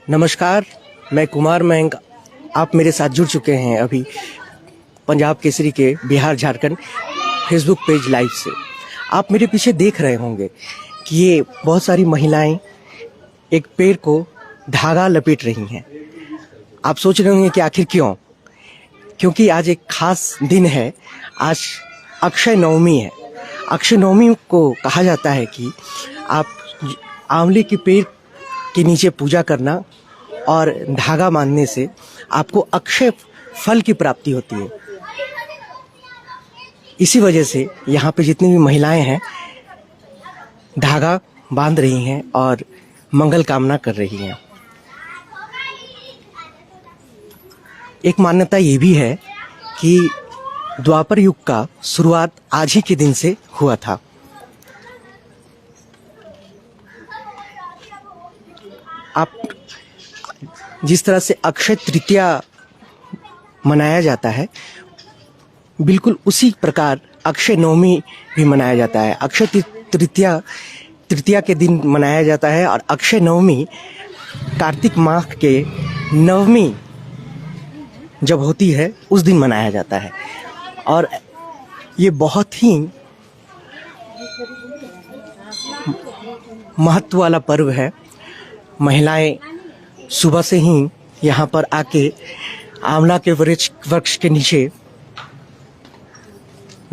नमस्कार, मैं कुमार मयंक। आप मेरे साथ जुड़ चुके हैं अभी पंजाब केसरी के Bihar Jharkhand Facebook page live से। आप मेरे पीछे देख रहे होंगे कि ये बहुत सारी महिलाएं एक पेड़ को धागा लपेट रही हैं। आप सोच रहे होंगे कि आखिर क्यों? क्योंकि आज एक खास दिन है। आज अक्षय नवमी है। अक्षय नवमी को कहा जाता है कि आप आंवले के पेड़ के नीचे पूजा करना और धागा बांधने से आपको अक्षय फल की प्राप्ति होती है। इसी वजह से यहाँ पे जितनी भी महिलाएं हैं धागा बांध रही हैं और मंगल कामना कर रही हैं। एक मान्यता ये भी है कि द्वापर युग का शुरुआत आज ही के दिन से हुआ था। आप जिस तरह से अक्षय तृतीया मनाया जाता है, बिल्कुल उसी प्रकार अक्षय नवमी भी मनाया जाता है। अक्षय तृतीया के दिन मनाया जाता है और अक्षय नवमी कार्तिक माह के नवमी जब होती है उस दिन मनाया जाता है। और ये बहुत ही महत्व वाला पर्व है। महिलाएं सुबह से ही यहाँ पर आके आंवला के वृक्ष के नीचे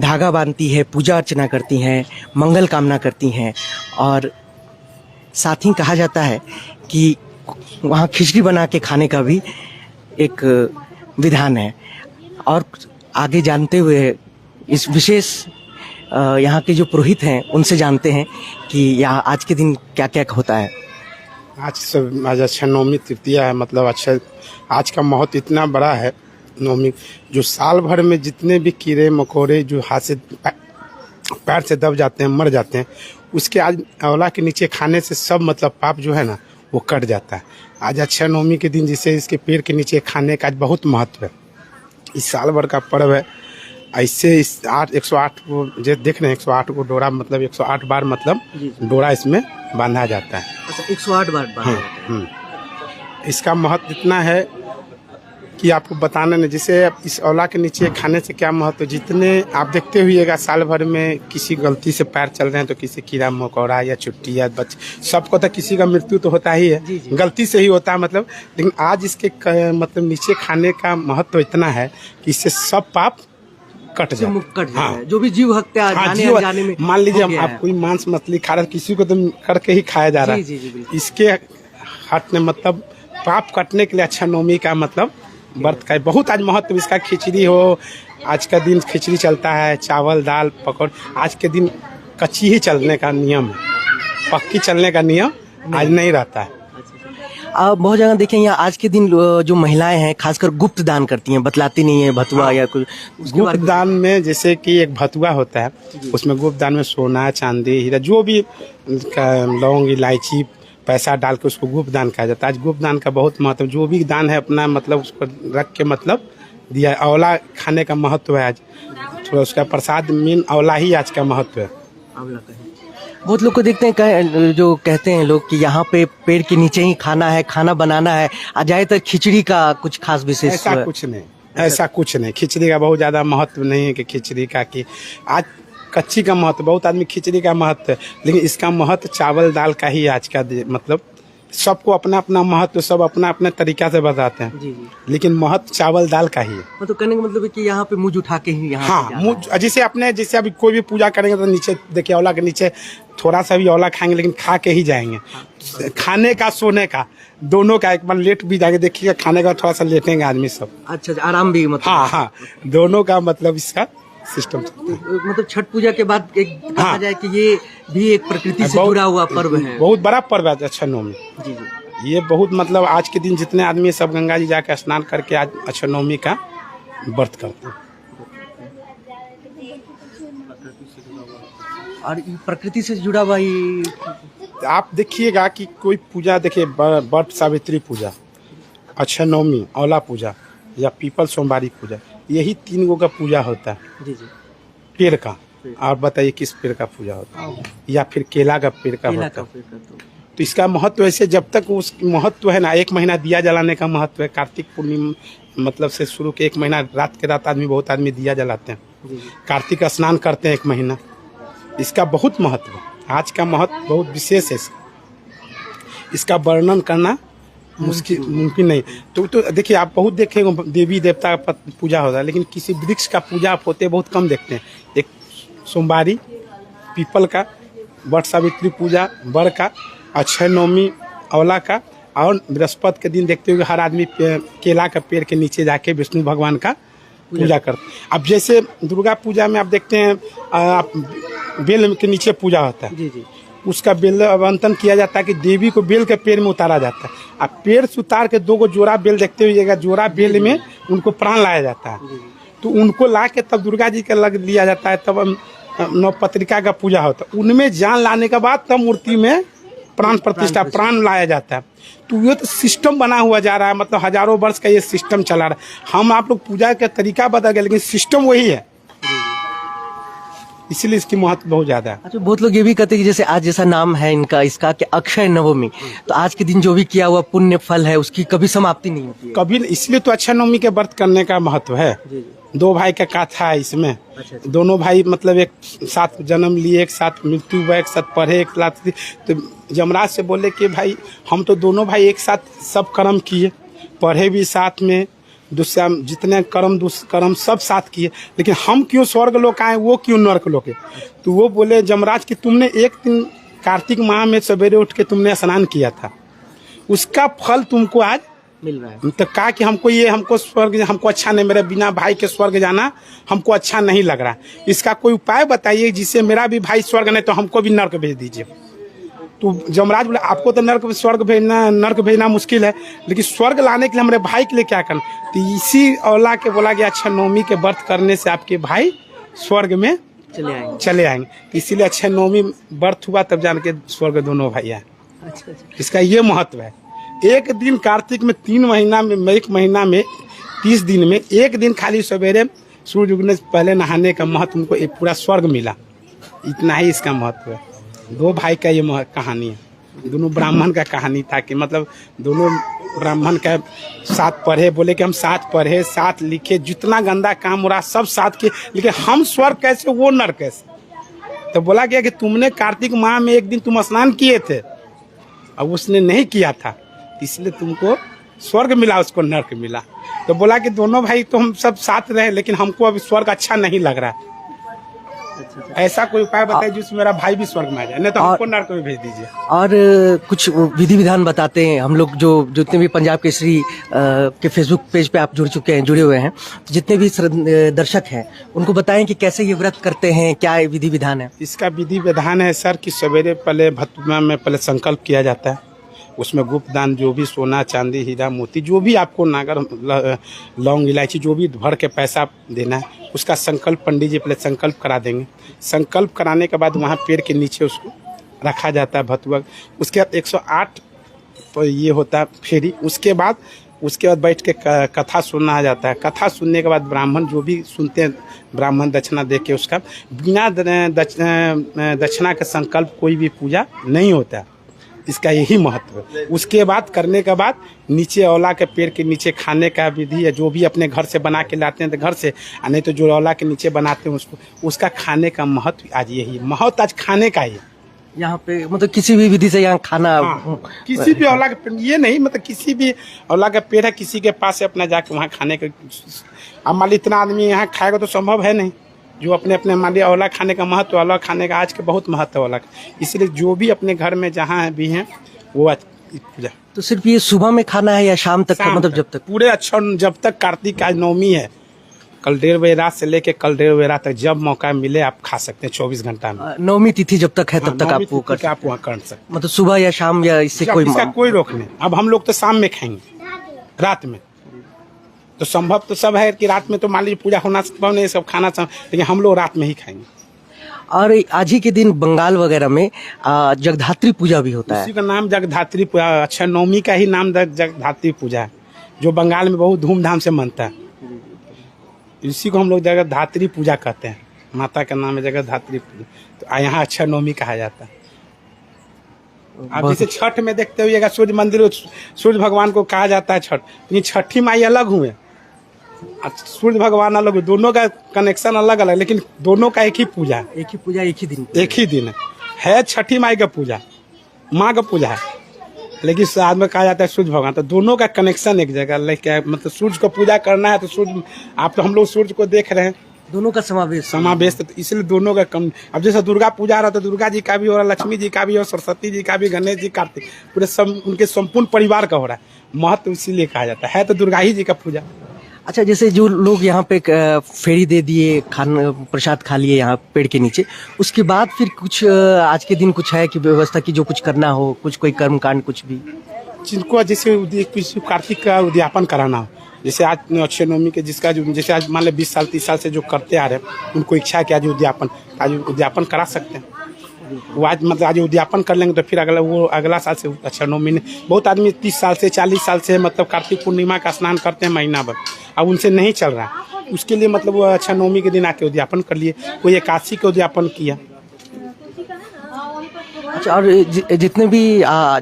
धागा बांधती है, पूजा अर्चना करती हैं, मंगल कामना करती हैं। और साथ ही कहा जाता है कि वहाँ खिचड़ी बना के खाने का भी एक विधान है। और आगे जानते हुए इस विशेष यहाँ के जो पुरोहित हैं उनसे जानते हैं कि यहाँ आज के दिन क्या क्या होता है। आज अक्षय नवमी तृतीया है। मतलब अक्षय आज का महत्व इतना बड़ा है। नवमी जो साल भर में जितने भी कीड़े मकोड़े जो हाथ से पैर से दब जाते हैं, मर जाते हैं, उसके आज आंवला के नीचे खाने से सब मतलब पाप जो है ना वो कट जाता है। आज अक्षय नवमी के दिन जिसे इसके पेड़ के नीचे खाने का आज बहुत महत्व है। इस साल भर का पर्व है। ऐसे इस 108 को जो देख रहे हैं 108 को डोरा मतलब 108 बार मतलब डोरा इसमें बांधा जाता है। अच्छा, 108 बार बांधा जाता है। इसका महत्व इतना है कि आपको बताना नहीं। जैसे इस आंवला के नीचे खाने से क्या महत्व, जितने आप देखते हुएगा साल भर में किसी गलती से पैर चल रहे हैं तो किसी कीड़ा मकोड़ा या छुट्टी या बच्चे सबको तो किसी का मृत्यु तो होता ही है, गलती से ही होता है मतलब। लेकिन आज इसके मतलब नीचे खाने का महत्व इतना है कि इससे सब पाप कट जाए। हाँ, जो भी जीव हत्या जाने में मान लीजिए आप कोई मांस मछली खा रहे, किसी को तो करके ही खाया जा रहा है। इसके हटने मतलब पाप कटने के लिए अक्षय नवमी का मतलब व्रत का बहुत आज महत्व। इसका खिचड़ी हो, आज का दिन खिचड़ी चलता है, चावल दाल पकौड़। आज के दिन कच्ची ही चलने का नियम है, पक्की चलने का नियम आज नहीं रहता है। आप बहुत जगह देखें यहाँ आज के दिन जो महिलाएं हैं खासकर गुप्त दान करती हैं, बतलाती नहीं है भतुआ या कुछ। गुप्त दान में जैसे कि एक भतुआ होता है, उसमें गुप्त दान में सोना चांदी हीरा जो भी लौंग इलायची पैसा डाल के उसको गुप्त दान कहा जाता है। आज गुप्त दान का बहुत महत्व। जो भी दान है अपना मतलब उसको रख के मतलब दिया। आंवला खाने का महत्व है आज थोड़ा। उसका प्रसाद मेन आंवला ही आज का महत्व है। बहुत लोग को देखते हैं जो कहते हैं लोग कि यहाँ पे पेड़ के नीचे ही खाना है, खाना बनाना है। ज्यादातर खिचड़ी का कुछ खास विशेष ऐसा कुछ नहीं। खिचड़ी का बहुत ज्यादा महत्व नहीं है कि खिचड़ी का कि आज कच्ची का महत्व। बहुत आदमी खिचड़ी का महत्व है, लेकिन इसका महत्व चावल दाल का ही आज का मतलब। सबको अपना अपना महत्व, सब अपना अपना तरीका से बताते हैं। जी। लेकिन महत्व चावल दाल का ही है। मतलब कहने का मतलब है कि यहाँ पे मुँह उठा के ही यहाँ। हाँ, मुँह जैसे अभी कोई भी पूजा करेंगे तो नीचे देखिए आंवला के नीचे थोड़ा सा भी आंवला खाएंगे, लेकिन खा के ही जाएंगे। हाँ। खाने का सोने का दोनों का एक बार लेट भी जाएंगे, देखिए खाने का थोड़ा सा लेटेंगे आदमी सब। अच्छा, आराम भी मतलब। हाँ, दोनों का मतलब इसका सिस्टम। मतलब छठ पूजा के बाद एक कहा जाए कि ये भी एक प्रकृति से जुड़ा हुआ पर्व है। बहुत बड़ा पर्व है अक्षय नवमी। जी। ये बहुत मतलब आज के दिन जितने आदमी सब गंगा जी जाके स्नान करके आज अक्षय नवमी का व्रत करते हैं। और प्रकृति से जुड़ा हुआ ही आप देखिएगा कि कोई पूजा देखिए, वट सावित्री पूजा, अक्षय नवमी, आंवला पूजा या पीपल सोमवारी पूजा, यही 3 गो का पूजा होता है। जी जी। पेड़ का और बताइए किस पेड़ का पूजा होता है, या फिर केला का पेड़ का होता है। तो इसका महत्व ऐसे, जब तक उस महत्व है ना, 1 महीना दिया जलाने का महत्व है। कार्तिक पूर्णिमा मतलब से शुरू के 1 महीना रात के रात बहुत आदमी दिया जलाते हैं। कार्तिक स्नान करते हैं 1 महीना, इसका बहुत महत्व है। आज का महत्व बहुत विशेष है, इसका वर्णन करना मुमकिन नहीं। तो देखिए, आप बहुत देखेंगे देवी देवता का पूजा होता है, लेकिन किसी वृक्ष का पूजा आप होते बहुत कम देखते हैं। एक सोमवारी, पीपल का, वट सावित्री पूजा, बर का, अक्षय नवमी औला का, और बृहस्पति के दिन देखते हुए हर आदमी केला का पेड़ के नीचे जाके विष्णु भगवान का पूजा करते हैं। अब जैसे दुर्गा पूजा में आप देखते हैं बेल के नीचे पूजा होता है। जी जी। उसका बेल अवंतन किया जाता है कि देवी को बेल के पेड़ में उतारा जाता है। अब पेड़ से उतार के 2 जोड़ा बेल देखते हुए जोड़ा बेल में उनको प्राण लाया जाता है। तो उनको ला के तब दुर्गा जी का लग लिया जाता है, तब नवपत्रिका का पूजा होता है। उनमें जान लाने के बाद तब मूर्ति में प्राण प्रतिष्ठा, प्राण लाया जाता है। तो ये तो सिस्टम बना हुआ जा रहा है, मतलब हजारों वर्ष का ये सिस्टम चला रहा है। हम आप लोग पूजा का तरीका बदल गए, लेकिन सिस्टम वही है, इसलिए इसकी महत्व बहुत ज्यादा है। अच्छा, बहुत लोग ये भी कहते हैं कि जैसे आज जैसा नाम है इनका, इसका कि अक्षय नवमी, तो आज के दिन जो भी किया हुआ पुण्य फल है उसकी कभी समाप्ति नहीं होती है। कभी, इसलिए तो अक्षय नवमी के व्रत करने का महत्व है। 2 भाई का कथा है इसमें। अच्छा। दोनों भाई मतलब एक साथ जन्म लिए, एक साथ मृत्यु हुआ, एक साथ पढ़े, एक साथ। तो यमराज से बोले कि भाई हम तो दोनों भाई एक साथ सब कर्म किए, पढ़े भी साथ में, दूसरा जितने कर्म दुष्कर्म सब साथ किए, लेकिन हम क्यों स्वर्ग लोक आए, वो क्यों नर्क लोक है। तो वो बोले यमराज कि तुमने एक दिन कार्तिक माह में सवेरे उठ के तुमने स्नान किया था, उसका फल तुमको आज मिल रहा है। तो कहा कि हमको स्वर्ग, हमको अच्छा नहीं, मेरे बिना भाई के स्वर्ग जाना हमको अच्छा नहीं लग रहा। इसका कोई उपाय बताइए जिससे मेरा भी भाई स्वर्ग नहीं तो हमको भी नर्क भेज दीजिए। तो यमराज बोले आपको तो नर्क भेजना मुश्किल है, लेकिन स्वर्ग लाने के लिए हमारे भाई के लिए क्या करना। तो इसी औला के बोला गया अक्षय नवमी के व्रत करने से आपके भाई स्वर्ग में चले आएंगे। तो इसीलिए अक्षय नवमी व्रत हुआ, तब जान के स्वर्ग दोनों भाई आए। अच्छा। इसका ये महत्व है। एक दिन कार्तिक में 3 महीना में, 1 महीना में 30 दिन में 1 दिन खाली सवेरे सूर्य उगने से पहले नहाने का महत्व उनको एक पूरा स्वर्ग मिला। इतना ही इसका महत्व है। 2 भाई का ये कहानी है, दोनों ब्राह्मण का कहानी था कि मतलब दोनों ब्राह्मण का साथ पढ़े, बोले कि हम साथ पढ़े, साथ लिखे, जितना गंदा काम हो रहा सब साथ किए, लेकिन हम स्वर्ग कैसे, वो नर्क कैसे। तो बोला गया कि तुमने कार्तिक माह में 1 दिन तुम स्नान किए थे, अब उसने नहीं किया था, इसलिए तुमको स्वर्ग मिला, उसको नर्क मिला। तो बोला कि दोनों भाई तो हम सब साथ रहे, लेकिन हमको अभी स्वर्ग अच्छा नहीं लग रहा। ऐसा कोई उपाय बताइए जिसमें मेरा भाई भी स्वर्ग में आ जाए, नहीं तो हमको नर्क में भेज दीजिए। और कुछ विधि विधान बताते हैं हम लोग, जो जितने भी पंजाब केसरी के फेसबुक पेज पे आप जुड़े हुए हैं, तो जितने भी दर्शक हैं उनको बताएं कि कैसे ये व्रत करते हैं, क्या विधि विधान है। इसका विधि विधान है सर कि सवेरे पहले भतुआ में पहले संकल्प किया जाता है, उसमें गुप्त दान जो भी सोना चांदी हीरा मोती जो भी आपको नागर लौंग इलायची जो भी भर के पैसा देना है, उसका संकल्प पंडित जी पहले संकल्प करा देंगे। संकल्प कराने के बाद वहाँ पेड़ के नीचे उसको रखा जाता है भतुआ। उसके बाद 108 तो ये होता है फेरी। उसके बाद बैठ के कथा सुनना आ जाता है। कथा सुनने के बाद ब्राह्मण जो भी सुनते हैं, ब्राह्मण दक्षिणा दे के उसका बिना दक्षिणा का संकल्प कोई भी पूजा नहीं होता। इसका यही महत्व है। उसके बाद करने के बाद नीचे औला के पेड़ के नीचे खाने का विधि है, जो भी अपने घर से बना के लाते हैं तो घर से, नहीं तो जो औला के नीचे बनाते हैं उसको, उसका खाने का महत्व आज यही महत्व आज खाने का ही यहाँ पे। मतलब किसी भी विधि से यहाँ खाना, हाँ, किसी भी औला का ये नहीं, मतलब किसी भी औला का पेड़ है किसी के पास से अपना जाके वहाँ खाने का। अब मान ली इतना आदमी यहाँ खाएगा तो संभव है नहीं। जो अपने अपने मान लिया औला खाने का महत्व, औला खाने का आज के बहुत महत्व है औला का। इसलिए जो भी अपने घर में जहाँ भी हैं वो आज पूजा। तो सिर्फ ये सुबह में खाना है या शाम तक? मतलब जब तक पूरे अच्छा, जब तक कार्तिक आज नवमी है, कल 1:30 बजे रात से लेके कल 1:30 बजे रात तक जब मौका मिले आप खा सकते हैं 24 घंटा में। नवमी तिथि जब तक है तब तक आप वो आप वहाँ कर सकते, मतलब सुबह या शाम या इससे कोई रोक नहीं। अब हम लोग तो शाम में खाएंगे, रात में तो संभव तो सब है कि रात में तो मान लीजिए पूजा होना संभव नहीं, सब खाना संभव, लेकिन हम लोग रात में ही खाएंगे। और आज ही के दिन बंगाल वगैरह में जगधात्री पूजा भी होता है। इसी का नाम जगधात्री पूजा, अक्षय नवमी का ही नाम जगधात्री पूजा है, जो बंगाल में बहुत धूमधाम से मनता है। इसी को हम लोग जगधात्री पूजा कहते हैं। माता का नाम है जगह धात्री। तो यहाँ अक्षय नवमी कहा जाता है। आप जैसे छठ में देखते हुएगा सूर्य मंदिर, सूर्य भगवान को कहा जाता है छठ, लेकिन छठी माई अलग हुए, सूर्य भगवान अलग हुए, दोनों का कनेक्शन अलग अलग, लेकिन दोनों का एक ही पूजा है, एक ही पूजा, एक ही दिन है छठी माई का पूजा, माँ का पूजा है, लेकिन साथ में कहा जाता है सूर्य भगवान। तो दोनों का कनेक्शन एक जगह लेके, मतलब सूर्य को पूजा करना है तो सूर्य, आप तो हम लोग सूर्य को देख रहे हैं, दोनों का समावेश तो इसलिए दोनों का कम। अब जैसे दुर्गा पूजा रहा तो दुर्गा जी का भी हो रहा, लक्ष्मी जी का भी हो, सरस्वती जी का भी, गणेश जी, कार्तिक, पूरे सब उनके संपूर्ण परिवार का हो रहा है। महत्व इसीलिए कहा जाता है तो दुर्गा ही जी का पूजा। अच्छा, जैसे जो लोग यहाँ पे फेरी दे दिए, प्रसाद खा लिए यहाँ पेड़ के नीचे, उसके बाद फिर कुछ आज के दिन कुछ है कि व्यवस्था की जो कुछ करना हो, कुछ कोई कर्म कांड कुछ भी, जिनको जैसे किसी कार्तिक का उद्यापन कराना हो, जैसे आज अक्षय नवमी के जिसका जो जैसे आज मान लो 20 साल 30 साल से जो करते आ रहे हैं, उनको इच्छा है कि आज उद्यापन करा सकते हैं। वो आज मतलब आज उद्यापन कर लेंगे तो फिर अगला साल से अक्षय नवमी ने, बहुत आदमी 30 साल से 40 साल से मतलब कार्तिक पूर्णिमा का स्नान करते हैं महीना भर, अब उनसे नहीं चल रहा है, उसके लिए मतलब वो अक्षय नवमी के दिन आके उद्यापन कर लिए, कोई एकादशी का उद्यापन किया। अच्छा, और जितने भी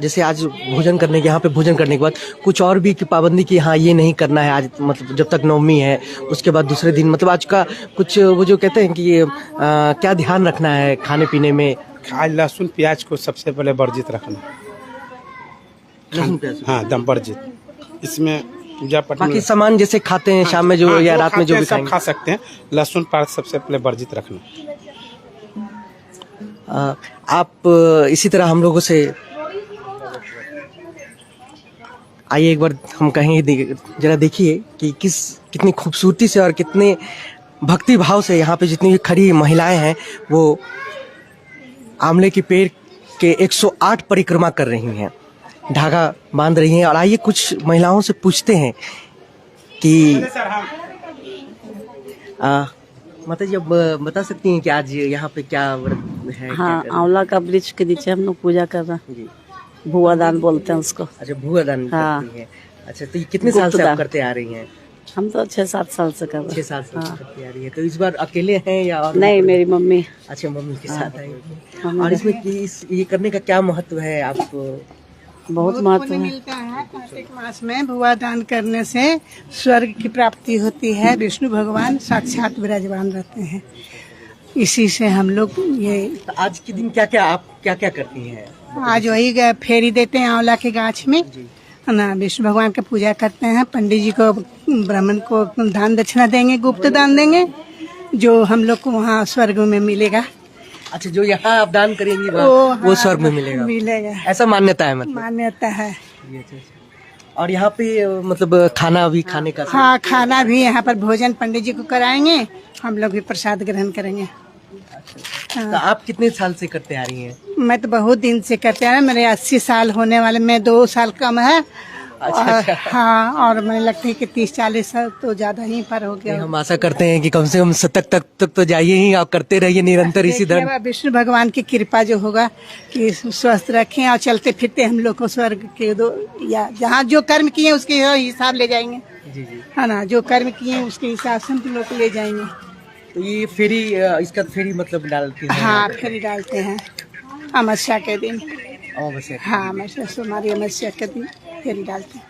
जैसे आज भोजन करने के, यहाँ पे भोजन करने के बाद कुछ और भी की पाबंदी की, हाँ ये नहीं करना है आज, मतलब जब तक नवमी है, उसके बाद दूसरे दिन, मतलब आज का कुछ वो जो कहते हैं कि ये क्या ध्यान रखना है खाने पीने में? आज लहसुन प्याज को सबसे पहले वर्जित रखना, लहसुन प्याज, हाँ दम वर्जित। इसमें पूजा पाठ बाकी सामान जैसे खाते हैं शाम में जो या रात में जो भी सब खा सकते हैं, लहसुन प्याज सबसे पहले वर्जित रखना। आप इसी तरह हम लोगों से आइए, एक बार हम कहेंगे, जरा देखिए कि कितनी खूबसूरती से और कितने भक्ति भाव से यहाँ पे जितनी खड़ी महिलाएं हैं वो आंवले के पेड़ के 108 परिक्रमा कर रही हैं, धागा बांध रही हैं। और आइए कुछ महिलाओं से पूछते हैं कि माता जी अब बता सकती हैं कि आज यहाँ पे क्या व्रत है? हाँ, आंवला का वृक्ष के नीचे हम लोग पूजा कर रहे हैं, भुआ दान बोलते हैं उसको। अच्छा, भुआ दान हाँ। करती हैं। अच्छा, तो ये कितने साल से आप करते आ रही हैं? हम तो 6-7 साल से कर रहे हैं। 6 साल से हाँ। करते आ रही है। तो इस बार अकेले हैं या और नहीं, मेरी मम्मी। अच्छा, मम्मी के साथ आई हैं। हाँ। और इसमें ये करने का क्या महत्व है? आपको बहुत महत्व है। मिलता है कार्तिक मास में भुआ दान करने से स्वर्ग की प्राप्ति होती है, विष्णु भगवान साक्षात विराजमान रहते हैं, इसी से हम लोग ये। तो आज के दिन आप क्या क्या करती हैं? आज वही फेरी देते हैं आंवला के गाछ में, है ना, विष्णु भगवान की पूजा करते हैं, पंडित जी को, ब्राह्मण को दान दक्षिणा देंगे, गुप्त दान देंगे, जो हम लोग को वहाँ स्वर्ग में मिलेगा। अच्छा, जो यहाँ आप दान करेंगी वो स्वर्ग में मिलेगा, ऐसा मान्यता है? मतलब मान्यता है। और यहाँ पे मतलब खाना भी खाने का? हाँ, खाना भी यहाँ पर भोजन पंडित जी को कराएंगे, हम लोग भी प्रसाद ग्रहण करेंगे। तो आप कितने साल से करते आ रही हैं? मैं तो बहुत दिन से करते आ रहा हूँ, मेरे 80 साल होने वाले में 2 साल कम है। अच्छा। हाँ, और मुझे लगता है कि 30-40 साल तो ज्यादा ही पर हो गया। हम आशा करते हैं कि कम से कम शतक तक तो जाइए ही, आप करते रहिए निरंतर इसी तरह। विष्णु भगवान की कृपा जो होगा कि स्वस्थ रखें और चलते फिरते हम लोग को स्वर्ग के या जहाँ जो कर्म किए उसके हिसाब ले जाएंगे। जी, है ना, जो कर्म किए उसके हिसाब से हम लोग ले जाएंगे। तो ये फेरी, इसका फेरी मतलब डालती है? हाँ, फेरी डालते हैं अमावस्या के दिन। अमावस्या? हाँ, अमावस्या, सोमवारी अमावस्या के दिन फेरी डालते हैं।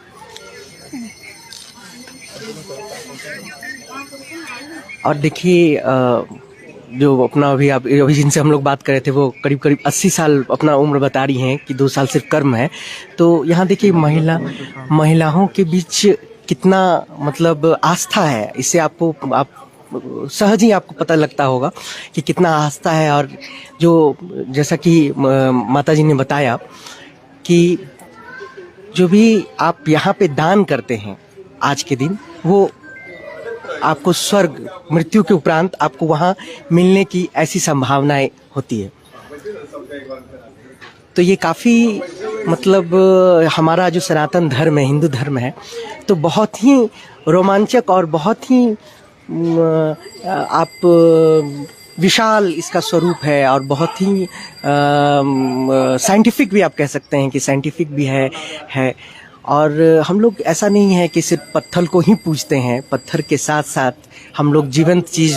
और देखिए, जो अपना अभी जिनसे हम लोग बात कर रहे थे वो करीब 80 साल अपना उम्र बता रही हैं कि 2 साल सिर्फ कर्म है। तो यहाँ देखिए महिलाओं के बीच कितना मतलब आस्था है, इससे आप सहज ही आपको पता लगता होगा कि कितना आस्था है। और जो जैसा कि माता जी ने बताया कि जो भी आप यहाँ पे दान करते हैं आज के दिन, वो आपको स्वर्ग, मृत्यु के उपरांत आपको वहाँ मिलने की ऐसी संभावनाएं होती है। तो ये काफ़ी मतलब हमारा जो सनातन धर्म है, हिंदू धर्म है, तो बहुत ही रोमांचक और बहुत ही आप विशाल इसका स्वरूप है, और बहुत ही साइंटिफिक भी आप कह सकते हैं कि साइंटिफिक भी है। और हम लोग ऐसा नहीं है कि सिर्फ पत्थर को ही पूजते हैं, पत्थर के साथ साथ हम लोग जीवंत चीज़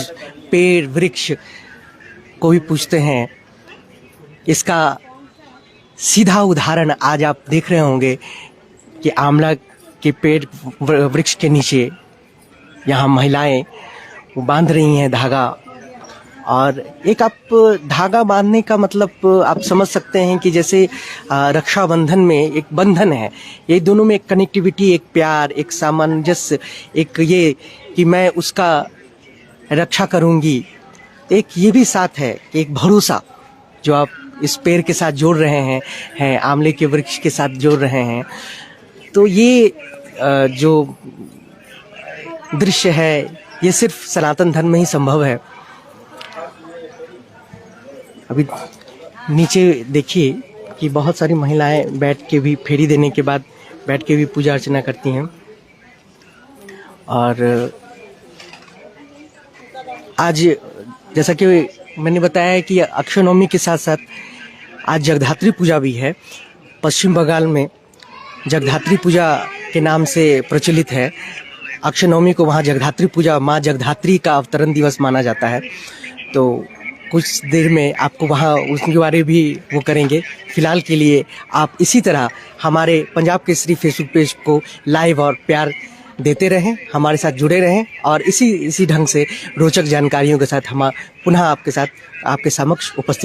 पेड़ वृक्ष को भी पूजते हैं, इसका सीधा उदाहरण आज आप देख रहे होंगे कि आंवला के पेड़ वृक्ष के नीचे यहाँ महिलाएं वो बांध रही हैं धागा। और एक आप धागा बांधने का मतलब आप समझ सकते हैं कि जैसे रक्षाबंधन में एक बंधन है, ये दोनों में एक कनेक्टिविटी, एक प्यार, एक सामंजस्य, एक ये कि मैं उसका रक्षा करूंगी, एक ये भी साथ है कि एक भरोसा जो आप इस पेड़ के साथ जोड़ रहे हैं आंवले के वृक्ष के साथ जोड़ रहे हैं। तो ये जो दृश्य है ये सिर्फ सनातन धर्म में ही संभव है। अभी नीचे देखिए कि बहुत सारी महिलाएं बैठ के भी फेरी देने के बाद बैठ के भी पूजा अर्चना करती हैं। और आज जैसा कि मैंने बताया कि अक्षय नवमी के साथ साथ आज जगधात्री पूजा भी है। पश्चिम बंगाल में जगधात्री पूजा के नाम से प्रचलित है। अक्षय नवमी को वहाँ जगधात्री पूजा, माँ जगधात्री का अवतरण दिवस माना जाता है। तो कुछ देर में आपको वहाँ उसके बारे में भी वो करेंगे। फिलहाल के लिए आप इसी तरह हमारे पंजाब केसरी फेसबुक पेज को लाइव और प्यार देते रहें, हमारे साथ जुड़े रहें और इसी ढंग से रोचक जानकारियों के साथ हम पुनः आपके समक्ष उपस्थित